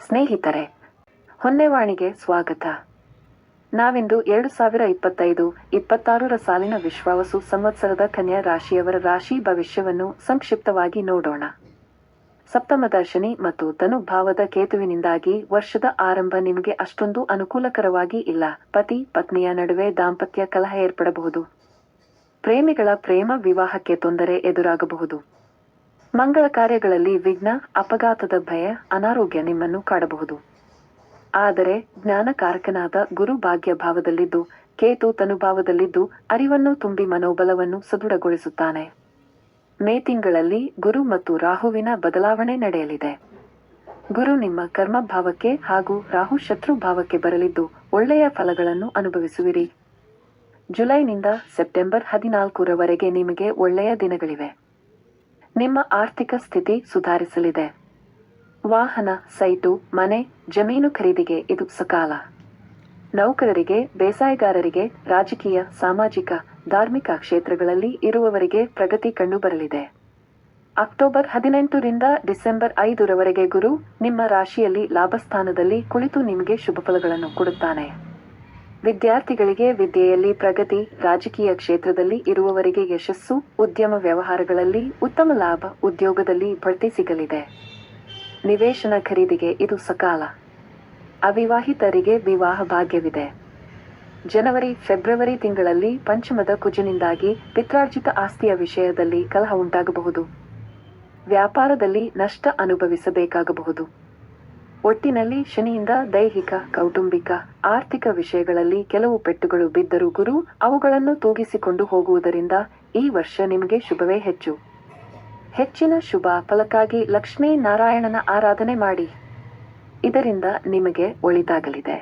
ಸ್ನೇಹಿತರೆ, ಹೊನ್ನೆವಾಣಿಗೆ ಸ್ವಾಗತ. ನಾವಿಂದು 2025-26 ಸಾಲಿನ ವಿಶ್ವಾವಸು ಸಂವತ್ಸರದ ಕನ್ಯಾ ರಾಶಿಯವರ ರಾಶಿ ಭವಿಷ್ಯವನ್ನು ಸಂಕ್ಷಿಪ್ತವಾಗಿ ನೋಡೋಣ. ಸಪ್ತಮದ ಶನಿ ಮತ್ತು ಧನು ಭಾವದ ಕೇತುವಿನಿಂದಾಗಿ ವರ್ಷದ ಆರಂಭ ನಿಮಗೆ ಅಷ್ಟೊಂದು ಅನುಕೂಲಕರವಾಗಿ ಇಲ್ಲ. ಪತಿ ಪತ್ನಿಯ ನಡುವೆ ದಾಂಪತ್ಯ ಕಲಹ ಏರ್ಪಡಬಹುದು. ಪ್ರೇಮಿಗಳ ಪ್ರೇಮ ವಿವಾಹಕ್ಕೆ ತೊಂದರೆ ಎದುರಾಗಬಹುದು. ಮಂಗಳ ಕಾರ್ಯಗಳಲ್ಲಿ ವಿಘ್ನ, ಅಪಘಾತದ ಭಯ, ಅನಾರೋಗ್ಯ ನಿಮ್ಮನ್ನು ಕಾಡಬಹುದು. ಆದರೆ ಜ್ಞಾನಕಾರಕನಾದ ಗುರು ಭಾಗ್ಯ ಭಾವದಲ್ಲಿದ್ದು, ಕೇತು ತನುಭಾವದಲ್ಲಿದ್ದು ಅರಿವನ್ನು ತುಂಬಿ ಮನೋಬಲವನ್ನು ಸದೃಢಗೊಳಿಸುತ್ತಾನೆ. ಮೇ ತಿಂಗಳಲ್ಲಿ ಗುರು ಮತ್ತು ರಾಹುವಿನ ಬದಲಾವಣೆ ನಡೆಯಲಿದೆ. ಗುರು ನಿಮ್ಮ ಕರ್ಮಭಾವಕ್ಕೆ ಹಾಗೂ ರಾಹು ಶತ್ರು ಭಾವಕ್ಕೆ ಬರಲಿದ್ದು ಒಳ್ಳೆಯ ಫಲಗಳನ್ನು ಅನುಭವಿಸುವಿರಿ. ಜುಲೈನಿಂದ ಸೆಪ್ಟೆಂಬರ್ 14ರವರೆಗೆ ನಿಮಗೆ ಒಳ್ಳೆಯ ದಿನಗಳಿವೆ. ನಿಮ್ಮ ಆರ್ಥಿಕ ಸ್ಥಿತಿ ಸುಧಾರಿಸಲಿದೆ. ವಾಹನ, ಸೈಟು, ಮನೆ, ಜಮೀನು ಖರೀದಿಗೆ ಇದು ಸಕಾಲ. ನೌಕರರಿಗೆ, ಬೇಸಾಯಗಾರರಿಗೆ, ರಾಜಕೀಯ, ಸಾಮಾಜಿಕ, ಧಾರ್ಮಿಕ ಕ್ಷೇತ್ರಗಳಲ್ಲಿ ಇರುವವರಿಗೆ ಪ್ರಗತಿ ಕಂಡುಬರಲಿದೆ. ಅಕ್ಟೋಬರ್ 18ರಿಂದ ಡಿಸೆಂಬರ್ 5ರವರೆಗೆ ಗುರು ನಿಮ್ಮ ರಾಶಿಯಲ್ಲಿ ಲಾಭಸ್ಥಾನದಲ್ಲಿ ಕುಳಿತು ನಿಮಗೆ ಶುಭಫಲಗಳನ್ನು ಕೊಡುತ್ತಾನೆ. ವಿದ್ಯಾರ್ಥಿಗಳಿಗೆ ವಿದ್ಯೆಯಲ್ಲಿ ಪ್ರಗತಿ, ರಾಜಕೀಯ ಕ್ಷೇತ್ರದಲ್ಲಿ ಇರುವವರಿಗೆ ಯಶಸ್ಸು, ಉದ್ಯಮ ವ್ಯವಹಾರಗಳಲ್ಲಿ ಉತ್ತಮ ಲಾಭ, ಉದ್ಯೋಗದಲ್ಲಿ ಬಡ್ತಿ ಸಿಗಲಿದೆ. ನಿವೇಶನ ಖರೀದಿಗೆ ಇದು ಸಕಾಲ. ಅವಿವಾಹಿತರಿಗೆ ವಿವಾಹ ಭಾಗ್ಯವಿದೆ. ಜನವರಿ, ಫೆಬ್ರವರಿ ತಿಂಗಳಲ್ಲಿ ಪಂಚಮದ ಕುಜನಿಂದಾಗಿ ಪಿತ್ರಾರ್ಜಿತ ಆಸ್ತಿಯ ವಿಷಯದಲ್ಲಿ ಕಲಹ ಉಂಟಾಗಬಹುದು. ವ್ಯಾಪಾರದಲ್ಲಿ ನಷ್ಟ ಅನುಭವಿಸಬೇಕಾಗಬಹುದು. ಒಟ್ಟಿನಲ್ಲಿ ಶನಿಯಿಂದ ದೈಹಿಕ, ಕೌಟುಂಬಿಕ, ಆರ್ಥಿಕ ವಿಷಯಗಳಲ್ಲಿ ಕೆಲವು ಪೆಟ್ಟುಗಳು ಬಿದ್ದರೂ ಗುರು ಅವುಗಳನ್ನು ತೂಗಿಸಿಕೊಂಡು ಹೋಗುವುದರಿಂದ ಈ ವರ್ಷ ನಿಮಗೆ ಶುಭವೇ ಹೆಚ್ಚು. ಹೆಚ್ಚಿನ ಶುಭ ಫಲಕ್ಕಾಗಿ ಲಕ್ಷ್ಮೀ ನಾರಾಯಣನ ಆರಾಧನೆ ಮಾಡಿ. ಇದರಿಂದ ನಿಮಗೆ ಒಳಿತಾಗಲಿದೆ.